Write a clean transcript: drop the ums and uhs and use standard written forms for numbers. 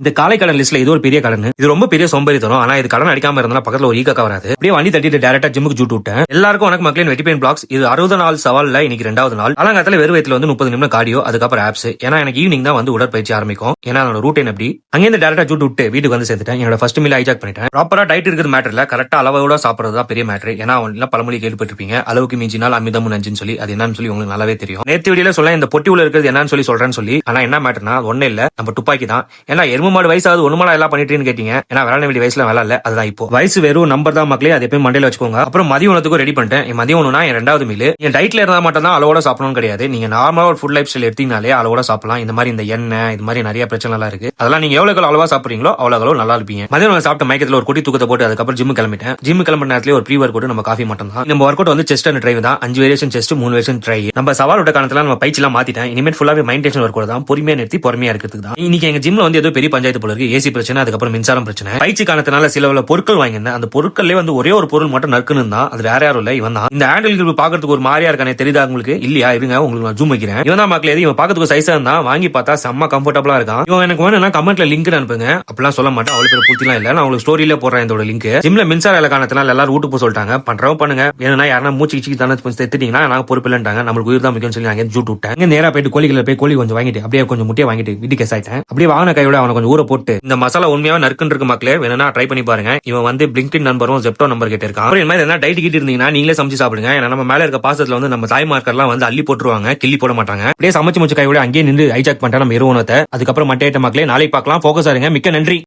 இந்த காலை கடன் லிஸ்ட்ல இது ஒரு பெரிய கடன். இது ரொம்ப பெரிய சோம்பேறி தரும். ஆனா இது கடன் அடிக்காம இருந்தா பக்கத்துல ஒரு ஈக்கா வராது. அப்படியே வண்டி தட்டிட்டு டைரக்டா ஜிம்முக்கு ஜூட் விட்டேன். எல்லாருக்கும் வணக்கம் மக்களின் வெட்டிபெயின் பிளாக்ஸ். இது 60 நாள் சவால்ல இன்னைக்கு 2வது நாள். அலங்காத்துல வெறும் வயித்துல வந்து 30 நிமிடம் கார்டியோ, அதுக்கப்புறம் ஆப்ஸ். ஏன்னா எனக்கு ஈவினிங் தான் வந்து உடற்பயிற்சி ஆரம்பிக்கும். ஏன்னா என்னோட ரூட்டின் அப்படி. அங்கே டைரக்டா ஜூட் விட்டு வீட்டுக்கு வந்து சேர்த்துட்டேன். என்னோட ஃபர்ஸ்ட் மீல் ஹைஜாக் பண்ணிட்டேன். ப்ராப்பரா டயட் இருக்குது மேட்டர் இல்ல, கரெக்டா அளவோட சாப்பிடுறது தான் பெரிய மேட்டர். ஏன்னா அவங்க பழமொழி கேள்விப்பட்டிருப்பீங்க, அளவுக்கு மிஞ்சினால் அமிர்தம் நஞ்சுன்னு சொல்லி. அது என்னன்னு சொல்லி உங்களுக்கு நல்லாவே தெரியும். நேற்று வீடியோல சொல்ல இந்த பொட்டி உள்ள இருக்கிறது என்னன்னு சொல்லி சொல்றேன்னு சொல்லி. ஆனா என்ன மேட்டர்னா ஒண்ணு இல்ல, நம்ம துப்பாக்கி தான். ஏன்னா எரும மாடு வயசாவது ஒண்ணு எல்லாம் பண்ணிட்டு கேட்டீங்க. ஏன்னா விளையாட வேண்டிய வயசுல வேலை இல்ல, அதுதான் இப்போ வயசு வெறும் நம்பர் தான் மக்களே. அதை எப்பயும் மண்டையில வச்சுக்கோங்க. அப்புறம் மதிய உணவுக்கு ரெடி பண்ணிட்டேன். என் மதிய உணவுனா என் 2வது மீல். என் டயட்ல இருந்தா மட்டும் தான் அளவோட சாப்பிடணும் கிடையாது. நீங்க நார்மலா ஒரு ஃபுட் லைஃப் ஸ்டைல் எடுத்தீங்கனாலே அளவோட சாப்பிடலாம். இந்த மாதிரி இந்த எண்ணெய் இது மாதிரி நிறைய பிரச்சனை எல்லாம் இருக்கு. அதெல்லாம் நீங்க எவ்வளவு அளவா சாப்பிடுறீங்களோ அவ்வளவு நல்லா இருப்பீங்க. மதிய உணவு சாப்பிட்ட மயக்கத்துல ஒரு குட்டி தூக்கத்தை போட்டு அதுக்கப்புறம் ஜிம் கிளம்பிட்டேன். ஜிம் கிளம்புற நேரத்துல ஒரு ப்ரீ ஒர்க் அவுட், நம்ம காஃபி மட்டும் தான். நம்ம ஒர்க் அவுட் வந்து செஸ்ட் அண்ட் ட்ரைவ் தான். 5 வேரியேஷன் செஸ்ட், 3 வேரியேஷன் ட்ரை. நம்ம சவால் விட்ட காலத்துல நம்ம பயிற்சி எல்லாம் மாத்திட்டேன். இனிமேல் ஃபுல்லாவே மைண்டேஷன் ஒர்க் அவுட் தான். பொறுமையா நிறுத்தி பொறுமையா இருக்கிறதுக்கு தான். இன்னைக்கு எங்க ஜிம்ல வந்து ஏதோ பெரிய பஞ்சாயத்து போல இருக்கு. ஏசி பிரச்சனை, அதுக்கப்புறம் மின்சாரம் பிரச்சனை. பயிற்சி காரணத்தினால சில பொருட்கள் வாங்கியிருந்தேன். அந்த பொருட்களே வந்து ஒரே ஒரு பொருள் மட்டும் நறுக்குன்னு தான். அது வேற யாரும் இல்ல, இவன் தான். இந்த ஹேண்டில் கிரிப் பாக்கிறதுக்கு ஒரு மாதிரியா இருக்கானே, தெரியுதா உங்களுக்கு? இல்லையா? இருங்க உங்களுக்கு நான் ஜூம் வைக்கிறேன். இவன் தான் மக்களே. இவன் பாக்கிறதுக்கு சைஸா இருந்தா வாங்கி பார்த்தா செம்ம கம்ஃபர்டபுளா இருக்கான். இவன் எனக்கு வேணும்னா கமெண்ட்ல லிங்க் அனுப்புங்க. அப்படிலாம் சொல்ல மாட்டேன், அவ்வளவு பேர் பூர்த்திலாம் இல்ல. நான் உங்களுக்கு ஸ்டோரியில போடுறேன் இதோட லிங்க். ஜிம்ல மின்சார இல காரணத்தினால எல்லாரும் வீட்டு போக சொல்லிட்டாங்க. பண்றவங்க பண்ணுங்க. ஏன்னா யாரா மூச்சு கிச்சி தானே செத்துட்டீங்கன்னா நாங்க பொறுப்பு இல்லைன்ட்டாங்க. நம்மளுக்கு உயிர் தான் முக்கியம் சொல்லி அங்கே ஜூட் விட்டேன். இங்க நேரா போயிட்டு கோழிகளை போய் கோழி கொஞ்சம் வாங்கிட்டு அப்படியே கொஞ்சம் முட்டையை வாங்கிட்டு வீட்டுக்கு கேஸ் ஆயிட்டேன். அப்படியே வாங்கின கையோட அவனை கொஞ்சம் ஊற போட்டு இந்த மசாலா உண்மையாவே நறுக்குன்னு இருக்கு மக்களே. வேணும்னா ட்ரை பண்ணி பாருங்க. இவன் வந்து பிளிங்கின் நம்பரும் ஜெப்டோ நம்பர் கேட்டு இருக்கான். அப்புறம் இந்த மாதிரி என்ன டைட் கிட்ட இருந்தீங்கன்னா நீங்களே சமைச்சு சாப்பிடுங்க. ஏன்னா நம்ம மேல இருக்க பாசத்துல வந்து நம்ம தாய்மார்க்கர்லாம் வந்து அள்ளி போட்டுருவாங்க, கிள்ளி போட மாட்டாங்க. அப்படியே சமைச்சு முச்சு கையோட அங்கேயே நின்று ஹைஜாக் பண்ணிட்டா நம்ம இருவனத்தை. அதுக்கப்புறம் மட்டை ஐட்ட மக்களே நாளைக்கு பார்க்கலாம். போக்கஸ் ஆருங்க. மிக்க நன்றி.